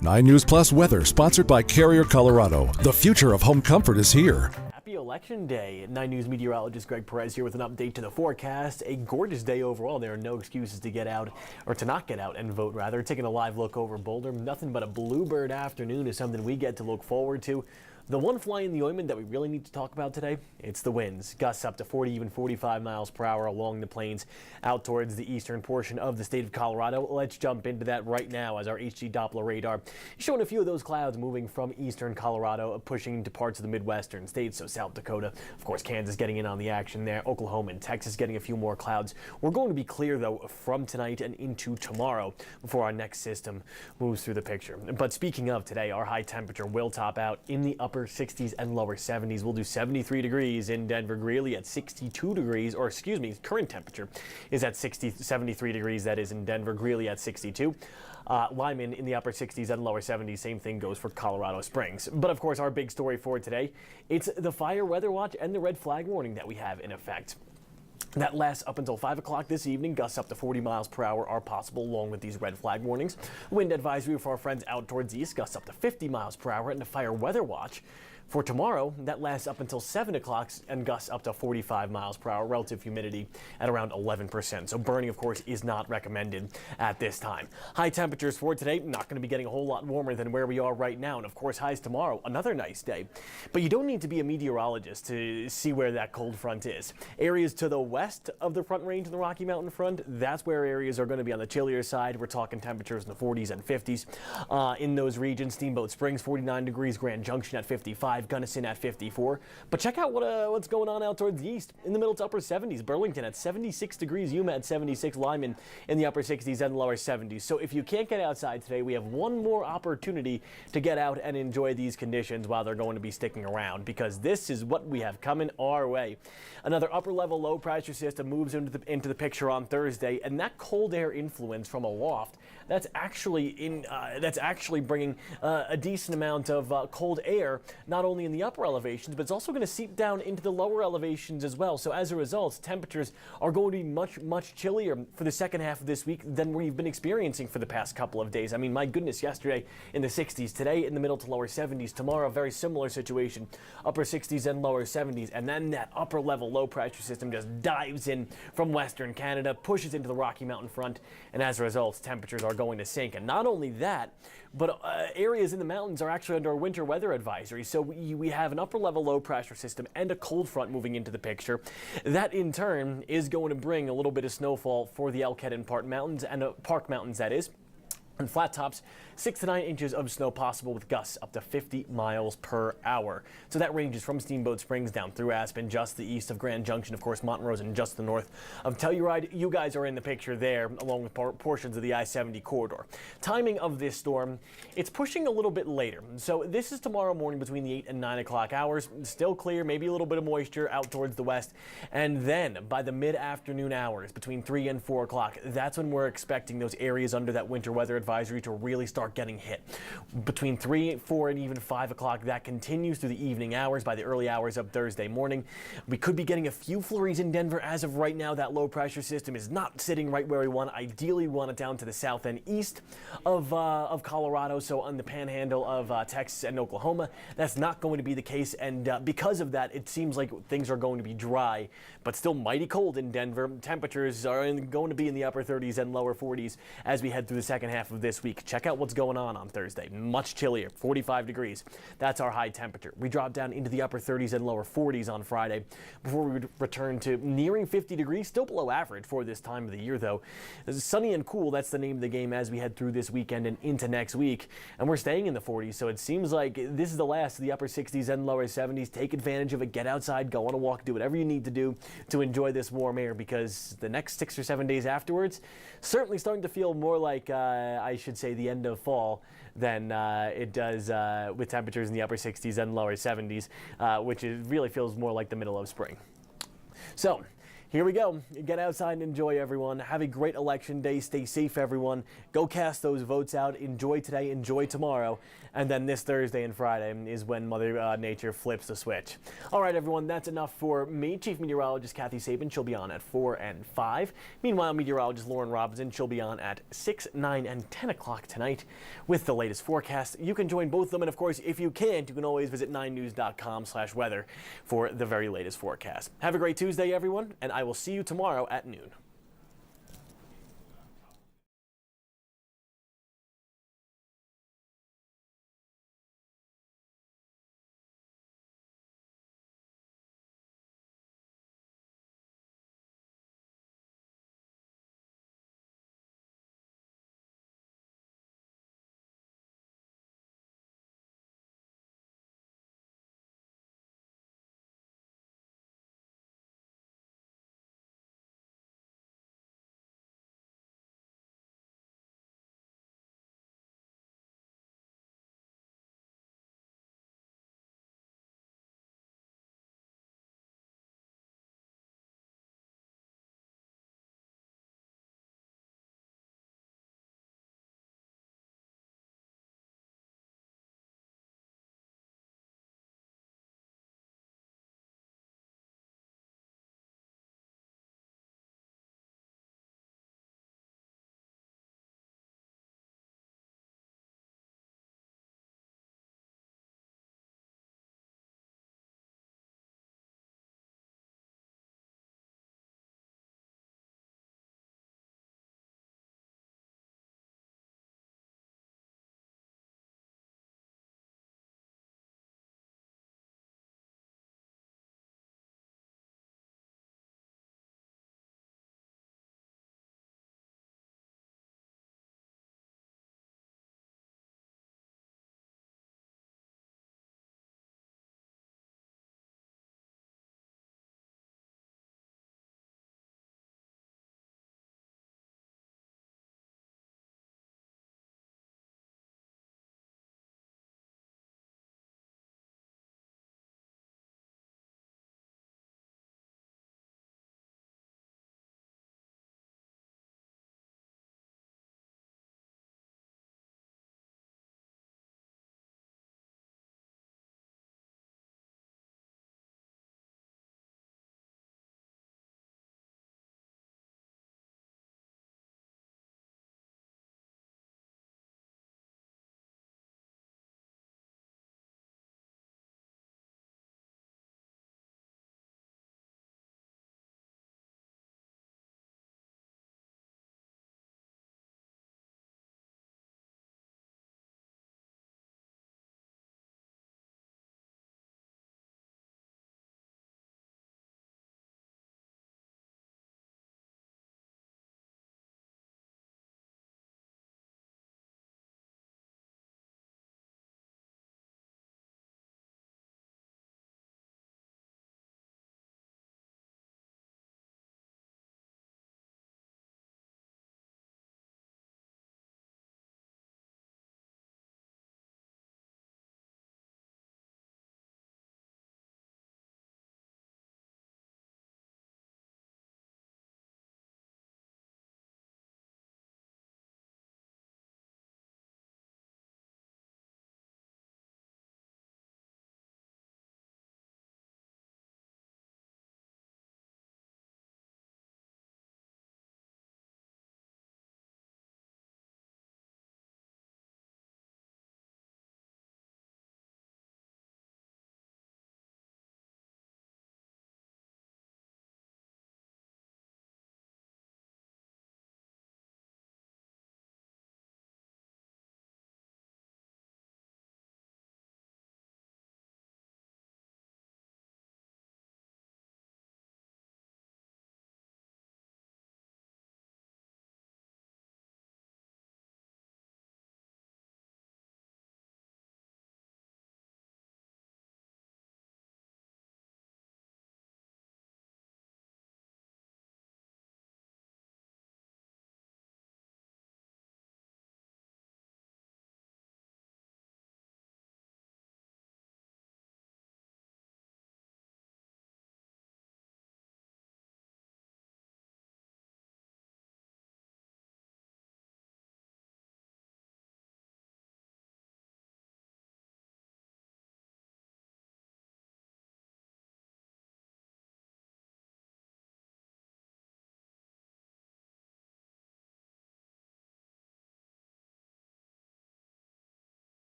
9 News Plus weather, sponsored by Carrier Colorado. The future of home comfort is here. Happy Election Day. 9 News meteorologist Greg Perez here with an update to the forecast. A gorgeous day overall. There are no excuses to get out, or to not get out and vote, rather. Taking a live look over Boulder. Nothing but a bluebird afternoon is something we get to look forward to. The one fly in the ointment that we really need to talk about today, it's the winds. Gusts up to 40, even 45 miles per hour along the plains out towards the eastern portion of the state of Colorado. Let's jump into that right now as our HD Doppler radar showing a few of those clouds moving from eastern Colorado, pushing into parts of the Midwestern states. So South Dakota, of course, Kansas getting in on the action there. Oklahoma and Texas getting a few more clouds. We're going to be clear, though, from tonight and into tomorrow before our next system moves through the picture. But speaking of today, our high temperature will top out in the upper 60s and lower 70s. We'll do 73 degrees in Denver, Greeley at 62 degrees, or excuse me, current temperature is at 73 degrees. That is in Denver, Greeley at 62. Lyman in the upper 60s and lower 70s. Same thing goes for Colorado Springs. But of course, our big story for today, it's the fire weather watch and the red flag warning that we have in effect. That lasts up until 5 o'clock this evening. Gusts up to 40 miles per hour are possible along with these red flag warnings. Wind advisory for our friends out towards the east, gusts up to 50 miles per hour, and the fire weather watch for tomorrow, that lasts up until 7 o'clock and gusts up to 45 miles per hour. Relative humidity at around 11%. So burning, of course, is not recommended at this time. High temperatures for today, not going to be getting a whole lot warmer than where we are right now. And of course, highs tomorrow, another nice day. But you don't need to be a meteorologist to see where that cold front is. Areas to the west of the Front Range and the Rocky Mountain front, that's where areas are going to be on the chillier side. We're talking temperatures in the 40s and 50s. In those regions, Steamboat Springs, 49 degrees, Grand Junction at 55. Gunnison at 54. But check out what's going on out towards the east. In the middle to upper 70s. Burlington at 76 degrees. Yuma at 76. Lyman in the upper 60s and lower 70s. So if you can't get outside today, we have one more opportunity to get out and enjoy these conditions while they're going to be sticking around, because this is what we have coming our way. Another upper level low pressure system moves into the picture on Thursday, and that cold air influence from aloft, that's actually bringing a decent amount of cold air, not only in the upper elevations, but it's also going to seep down into the lower elevations as well. So as a result, temperatures are going to be much chillier for the second half of this week than we've been experiencing for the past couple of days. I mean, my goodness, yesterday in the 60s, today in the middle to lower 70s, tomorrow very similar situation, upper 60s and lower 70s, and then that upper level low pressure system just dives in from western Canada, pushes into the Rocky Mountain front, and as a result, temperatures are going to sink. And not only that, but areas in the mountains are actually under a winter weather advisory. So we have an upper level low pressure system and a cold front moving into the picture. That in turn is going to bring a little bit of snowfall for the Elkhead and Park Mountains, Park Mountains that is. And flat tops, 6 to 9 inches of snow possible with gusts up to 50 miles per hour. So that ranges from Steamboat Springs down through Aspen, just the east of Grand Junction, of course, Montrose, and just the north of Telluride. You guys are in the picture there, along with portions of the I-70 corridor. Timing of this storm, it's pushing a little bit later. So this is tomorrow morning between the 8 and 9 o'clock hours. Still clear, maybe a little bit of moisture out towards the west. And then by the mid-afternoon hours, between 3 and 4 o'clock, that's when we're expecting those areas under that winter weather advisory to really start getting hit. Between 3, 4, and even 5 o'clock, that continues through the evening hours. By the early hours of Thursday morning, we could be getting a few flurries in Denver. As of right now, that low pressure system is not sitting right where we want. Ideally, we want it down to the south and east of Colorado, so on the panhandle of Texas and Oklahoma. That's not going to be the case, and because of that, it seems like things are going to be dry, but still mighty cold in Denver. Temperatures are going to be in the upper 30s and lower 40s as we head through the second half of this week. Check out what's going on Thursday. Much chillier, 45 degrees. That's our high temperature. We drop down into the upper 30s and lower 40s on Friday before we return to nearing 50 degrees, still below average for this time of the year, though. Sunny and cool, that's the name of the game as we head through this weekend and into next week. And we're staying in the 40s, so it seems like this is the last of the upper 60s and lower 70s. Take advantage of it. Get outside, go on a walk, do whatever you need to do to enjoy this warm air, because the next 6 or 7 days afterwards, certainly starting to feel more like, I should say, the end of fall than it does with temperatures in the upper 60s and lower 70s, which really feels more like the middle of spring. So here we go. Get outside and enjoy, everyone. Have a great election day. Stay safe, everyone. Go cast those votes out. Enjoy today. Enjoy tomorrow. And then this Thursday and Friday is when Mother Nature flips the switch. All right, everyone, that's enough for me. Chief Meteorologist Kathy Sabin, she'll be on at 4 and 5. Meanwhile, meteorologist Lauren Robinson, she'll be on at 6, 9, and 10 o'clock tonight with the latest forecast. You can join both of them, and of course, if you can't, you can always visit 9news.com/weather for the very latest forecast. Have a great Tuesday, everyone, and I will see you tomorrow at noon.